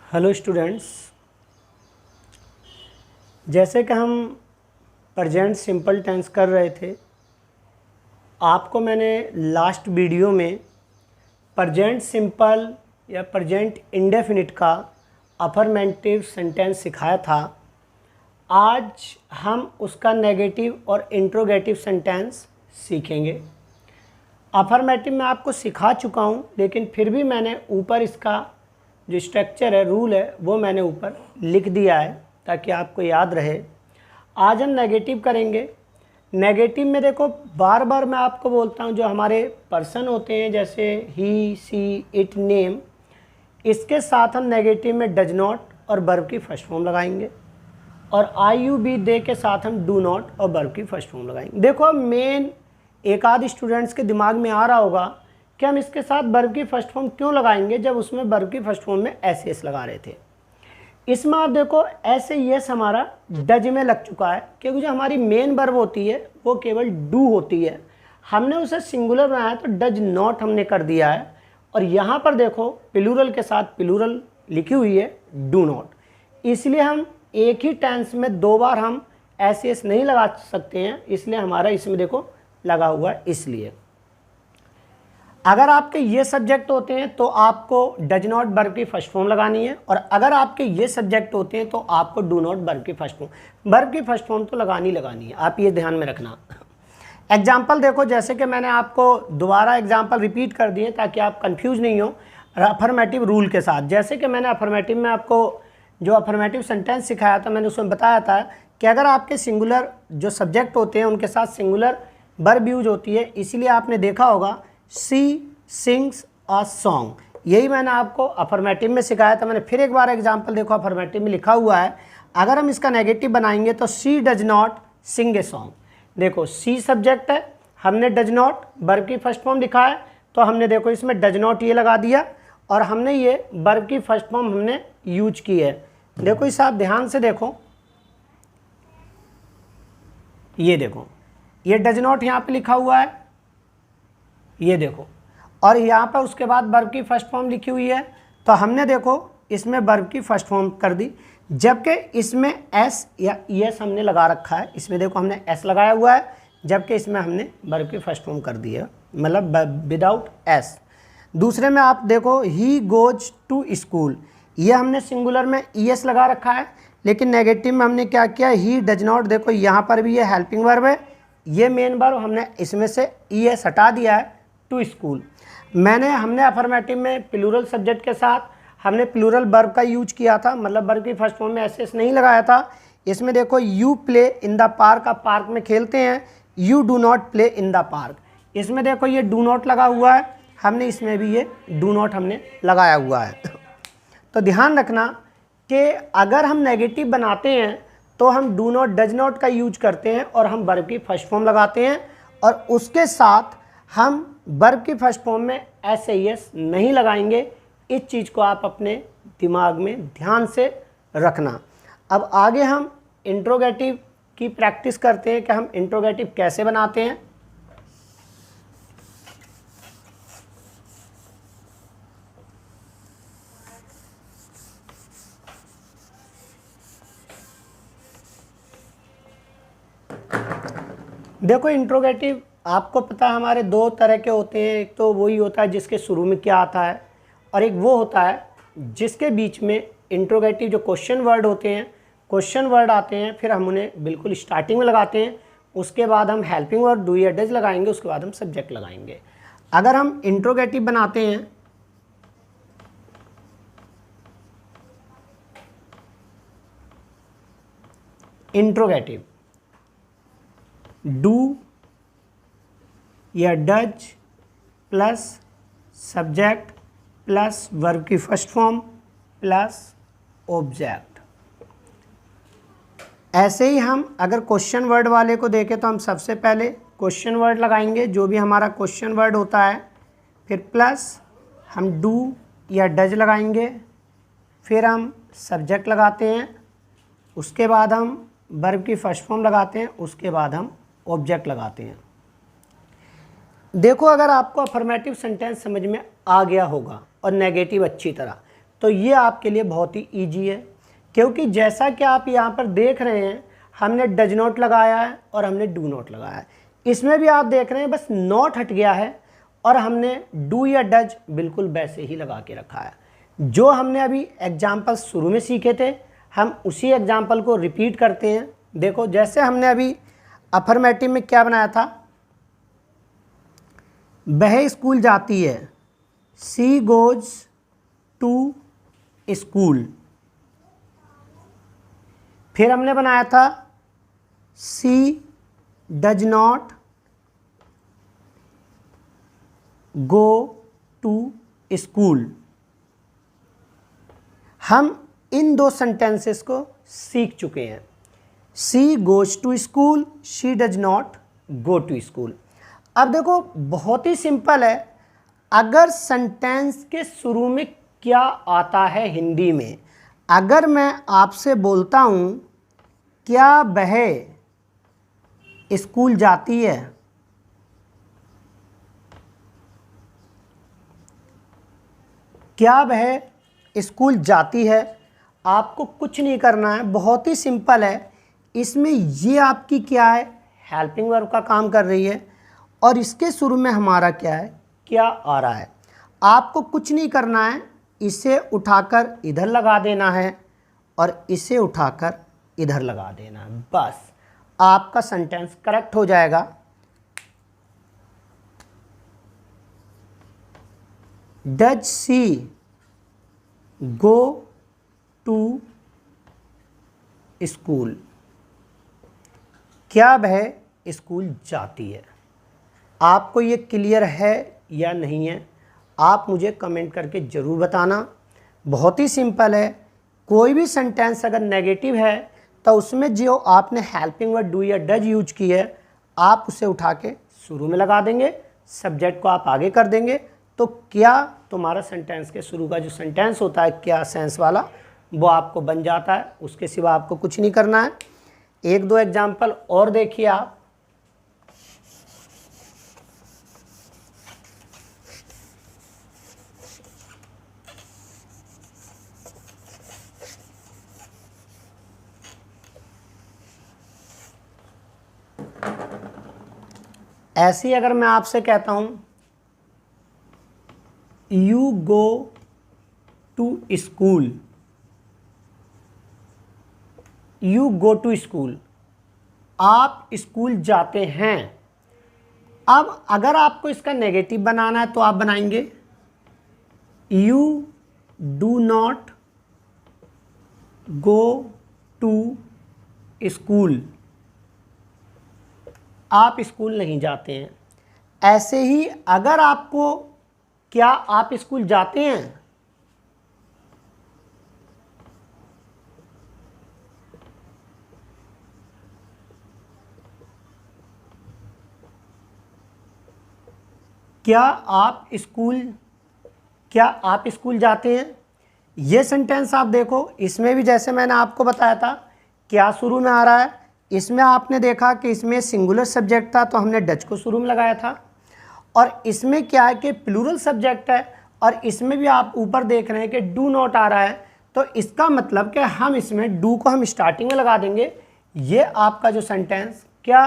Hello students, जैसे कि हम प्रेजेंट सिंपल टेंस कर रहे थे, आपको मैंने लास्ट वीडियो में प्रेजेंट सिंपल या प्रेजेंट इंडेफिनिट का अफर्मेटिव सेंटेंस सिखाया था। आज हम उसका नेगेटिव और इंट्रोगेटिव सेंटेंस सीखेंगे। अफर्मेटिव मैं आपको सिखा चुका हूँ, लेकिन फिर भी मैंने ऊपर इसका जो स्ट्रक्चर है, रूल है, वो मैंने ऊपर लिख दिया है ताकि आपको याद रहे। आज हम नेगेटिव करेंगे। नेगेटिव में देखो, बार बार मैं आपको बोलता हूँ, जो हमारे पर्सन होते हैं जैसे ही, सी, इट, नेम, इसके साथ हम नेगेटिव में डज नॉट और वर्ब की फर्स्ट फॉर्म लगाएंगे, और आई यू बी दे के साथ हम डू नॉट और वर्ब की फर्स्ट फॉर्म लगाएंगे। देखो, मेन एक आध स्टूडेंट्स के दिमाग में आ रहा होगा कि हम इसके साथ वर्ब की फर्स्ट फॉर्म क्यों लगाएंगे जब उसमें वर्ब की फर्स्ट फॉर्म में एस एस लगा रहे थे। इसमें आप देखो, ऐसे यस हमारा डज में लग चुका है, क्योंकि जो हमारी मेन वर्ब होती है वो केवल डू होती है। हमने उसे सिंगुलर बनाया तो डज नॉट हमने कर दिया है, और यहाँ पर देखो प्लूरल के साथ प्लूरल लिखी हुई है, डू नॉट। इसलिए हम एक ही टेंस में दो बार हम एस एस नहीं लगा सकते हैं, इसलिए हमारा इसमें देखो लगा हुआ है। इसलिए अगर आपके ये सब्जेक्ट होते हैं तो आपको डज नॉट वर्ब की फर्स्ट फॉर्म लगानी है, और अगर आपके ये सब्जेक्ट होते हैं तो आपको डू नॉट वर्ब की फर्स्ट फॉर्म, वर्ब की फर्स्ट फॉर्म तो लगानी है। आप ये ध्यान में रखना। एग्जाम्पल देखो, जैसे कि मैंने आपको दोबारा एग्जाम्पल रिपीट कर दिए ताकि आप कंफ्यूज नहीं हो अफर्मेटिव रूल के साथ। जैसे कि मैंने अफर्मेटिव में आपको जो अफर्मेटिव सेंटेंस सिखाया था, मैंने उसमें बताया था कि अगर आपके सिंगुलर जो सब्जेक्ट होते हैं उनके साथ सिंगुलर वर्ब यूज होती है, इसीलिए आपने देखा होगा सी सिंग्स अ सॉन्ग। यही मैंने आपको अफर्मेटिव में सिखाया था। मैंने फिर एक बार एग्जांपल देखो, अफर्मेटिव में लिखा हुआ है, अगर हम इसका नेगेटिव बनाएंगे तो she does not sing a song. देखो, सी सब्जेक्ट है, हमने डज नॉट वर्ब की फर्स्ट फॉर्म लिखा है, तो हमने देखो इसमें डज नॉट ये लगा दिया, और हमने ये वर्ब की फर्स्ट फॉर्म हमने यूज की है। देखो इसे आप ध्यान से देखो, ये देखो, ये डज नॉट यहाँ पे लिखा हुआ है, ये देखो, और यहाँ पर उसके बाद वर्ब की फर्स्ट फॉर्म लिखी हुई है, तो हमने देखो इसमें वर्ब की फर्स्ट फॉर्म कर दी, जबकि इसमें एस या एस हमने लगा रखा है। इसमें देखो हमने एस लगाया हुआ है, जबकि इसमें हमने वर्ब की फर्स्ट फॉर्म कर दी है, मतलब विदाउट एस। दूसरे में आप देखो, ही गोज टू स्कूल, ये हमने सिंगुलर में एस लगा रखा है, लेकिन नेगेटिव में हमने क्या किया, ही डज नॉट। देखो यहाँ पर भी ये हेल्पिंग वर्ब है, ये मेन वर्ब, हमने इसमें से एस हटा दिया है, टू स्कूल। हमने अफर्मेटिव में प्लूरल सब्जेक्ट के साथ हमने प्लूरल वर्ब का यूज किया था, मतलब वर्ब की फर्स्ट फॉर्म में एस नहीं लगाया था। इसमें देखो, you play in the park, आप पार्क में खेलते हैं, you do not play in the park. इसमें देखो ये डू नॉट लगा हुआ है, हमने इसमें भी ये डू नॉट हमने लगाया हुआ है। तो ध्यान रखना कि अगर हम नेगेटिव बनाते हैं तो हम डू नॉट डज नॉट का यूज करते हैं, और हम वर्ब की फर्स्ट फॉर्म लगाते हैं, और उसके साथ हम वर्ब की फर्स्ट फॉर्म में एस एस नहीं लगाएंगे। इस चीज़ को आप अपने दिमाग में ध्यान से रखना। अब आगे हम इंट्रोगेटिव की प्रैक्टिस करते हैं कि हम इंट्रोगेटिव कैसे बनाते हैं। देखो, इंट्रोगेटिव आपको पता है हमारे दो तरह के होते हैं। एक तो वही होता है जिसके शुरू में क्या आता है, और एक वो होता है जिसके बीच में इंट्रोगेटिव जो क्वेश्चन वर्ड होते हैं, क्वेश्चन वर्ड आते हैं, फिर हम उन्हें बिल्कुल स्टार्टिंग में लगाते हैं, उसके बाद हम हेल्पिंग वर्ड डू या डज लगाएंगे, उसके बाद हम सब्जेक्ट लगाएंगे। अगर हम इंट्रोगेटिव बनाते हैं, इंट्रोगेटिव डू या does plus subject plus verb की फर्स्ट फॉर्म प्लस ऑब्जेक्ट। ऐसे ही हम अगर क्वेश्चन वर्ड वाले को देखें तो हम सबसे पहले क्वेश्चन वर्ड लगाएंगे, जो भी हमारा क्वेश्चन वर्ड होता है, फिर प्लस हम डू या डज लगाएंगे, फिर हम सब्जेक्ट लगाते हैं, उसके बाद हम वर्ब की फर्स्ट फॉर्म लगाते हैं, उसके बाद हम ऑब्जेक्ट लगाते हैं। देखो, अगर आपको अफर्मेटिव सेंटेंस समझ में आ गया होगा और नेगेटिव अच्छी तरह, तो ये आपके लिए बहुत ही ईजी है, क्योंकि जैसा कि आप यहाँ पर देख रहे हैं हमने डज नॉट लगाया है और हमने डू नॉट लगाया है। इसमें भी आप देख रहे हैं बस नॉट हट गया है और हमने डू या डज बिल्कुल वैसे ही लगा के रखा है। जो हमने अभी एग्जाम्पल शुरू में सीखे थे हम उसी एग्जाम्पल को रिपीट करते हैं। देखो जैसे हमने अभी अफर्मेटिव में क्या बनाया था, वह स्कूल जाती है, सी गोज टू स्कूल। फिर हमने बनाया था she does not go to school. हम इन दो सेंटेंसेस को सीख चुके हैं, she goes to school, she does not go to school. अब देखो बहुत ही सिंपल है, अगर सेंटेंस के शुरू में क्या आता है हिंदी में, अगर मैं आपसे बोलता हूँ क्या वह स्कूल जाती है, क्या वह स्कूल जाती है, आपको कुछ नहीं करना है, बहुत ही सिंपल है। इसमें ये आपकी क्या है, हेल्पिंग वर्ब का काम कर रही है और इसके शुरू में हमारा क्या है, क्या आ रहा है। आपको कुछ नहीं करना है, इसे उठाकर इधर लगा देना है और इसे उठाकर इधर लगा देना है, बस आपका सेंटेंस करेक्ट हो जाएगा। Does she go to school, क्या वह स्कूल जाती है। आपको ये क्लियर है या नहीं है, आप मुझे कमेंट करके ज़रूर बताना। बहुत ही सिंपल है, कोई भी सेंटेंस अगर नेगेटिव है तो उसमें जो आपने हेल्पिंग वर्ड डू या डज यूज की है आप उसे उठा के शुरू में लगा देंगे, सब्जेक्ट को आप आगे कर देंगे, तो क्या तुम्हारा सेंटेंस के शुरू का जो सेंटेंस होता है क्या सेंस वाला वो आपको बन जाता है। उसके सिवा आपको कुछ नहीं करना है। एक दो एग्जाम्पल और देखिए आप। ऐसी अगर मैं आपसे कहता हूं you go to school, you go to school, आप स्कूल जाते हैं। अब अगर आपको इसका नेगेटिव बनाना है तो आप बनाएंगे you do not go to school, आप स्कूल नहीं जाते हैं। ऐसे ही अगर आपको क्या आप स्कूल जाते हैं, क्या आप स्कूल जाते हैं। ये सेंटेंस आप देखो, इसमें भी जैसे मैंने आपको बताया था क्या शुरू में आ रहा है। इसमें आपने देखा कि इसमें सिंगुलर सब्जेक्ट था तो हमने डज को शुरू में लगाया था, और इसमें क्या है कि प्लूरल सब्जेक्ट है और इसमें भी आप ऊपर देख रहे हैं कि डू नॉट आ रहा है, तो इसका मतलब कि हम इसमें डू को हम स्टार्टिंग में लगा देंगे। ये आपका जो सेंटेंस क्या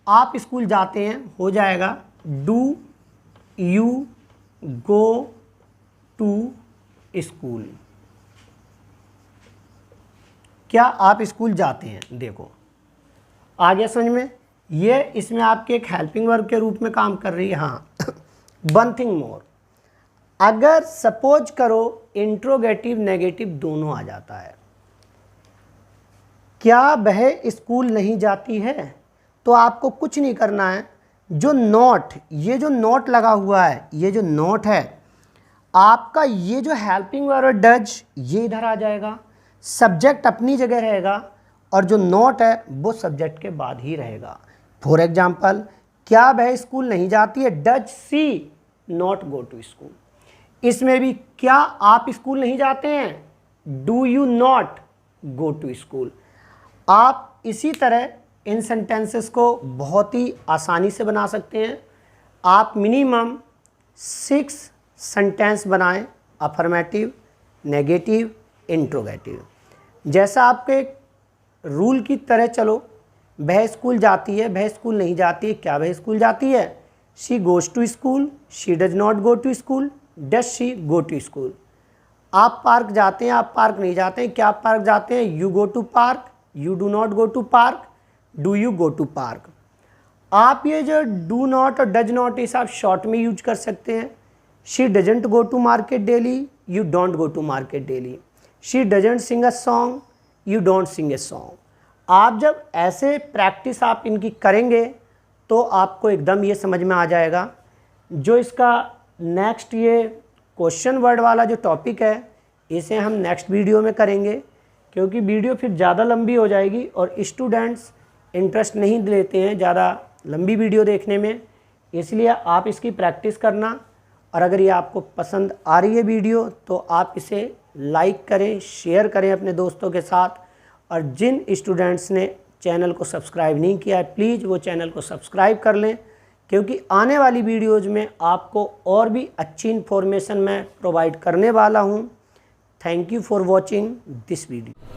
आप स्कूल जाते हैं हो जाएगा do you go to school, क्या आप स्कूल जाते हैं। देखो आ गया समझ में। ये इसमें आपके एक हेल्पिंग वर्ब के रूप में काम कर रही है। हाँ वन थिंग मोर, अगर सपोज करो इंट्रोगेटिव नेगेटिव दोनों आ जाता है, क्या वह स्कूल नहीं जाती है, तो आपको कुछ नहीं करना है। जो नॉट, ये जो नॉट लगा हुआ है, ये जो नॉट है आपका, ये जो हेल्पिंग वर्ब डज ये इधर आ जाएगा, सब्जेक्ट अपनी जगह रहेगा और जो नॉट है वो सब्जेक्ट के बाद ही रहेगा। फॉर एग्जाम्पल, क्या वह स्कूल नहीं जाती है, does she not go to school. इसमें भी क्या आप स्कूल नहीं जाते हैं, do you not go to school. आप इसी तरह इन सेंटेंसेस को बहुत ही आसानी से बना सकते हैं। आप मिनिमम 6 सेंटेंस बनाएं अफर्मेटिव नेगेटिव, इंट्रोगेटिव। जैसा आपके रूल की तरह चलो, वह स्कूल जाती है, वह स्कूल नहीं जाती है, क्या वह स्कूल जाती है? She goes to school, she does not go to school, does she go to school. आप पार्क जाते हैं, आप पार्क नहीं जाते हैं, क्या आप पार्क जाते हैं? You go to park, you do not go to park, do you go to park. आप ये जो डू नॉट और डज नॉट इस आप शॉर्ट में यूज कर सकते हैं। She doesn't go to market daily, you don't go to market daily. She doesn't sing a song, you don't sing a song. आप जब ऐसे प्रैक्टिस आप इनकी करेंगे तो आपको एकदम ये समझ में आ जाएगा। जो इसका नेक्स्ट ये क्वेश्चन वर्ड वाला जो टॉपिक है, इसे हम नेक्स्ट वीडियो में करेंगे, क्योंकि वीडियो फिर ज़्यादा लंबी हो जाएगी और स्टूडेंट्स इंटरेस्ट नहीं लेते हैं ज़्यादा लंबी वीडियो देखने में। इसलिए आप इसकी प्रैक्टिस करना, और अगर ये आपको पसंद आ रही है वीडियो तो आप इसे लाइक करें, शेयर करें अपने दोस्तों के साथ। और जिन स्टूडेंट्स ने चैनल को सब्सक्राइब नहीं किया है, प्लीज़ वो चैनल को सब्सक्राइब कर लें, क्योंकि आने वाली वीडियोज़ में आपको और भी अच्छी इन्फॉर्मेशन मैं प्रोवाइड करने वाला हूँ। Thank you for watching this video.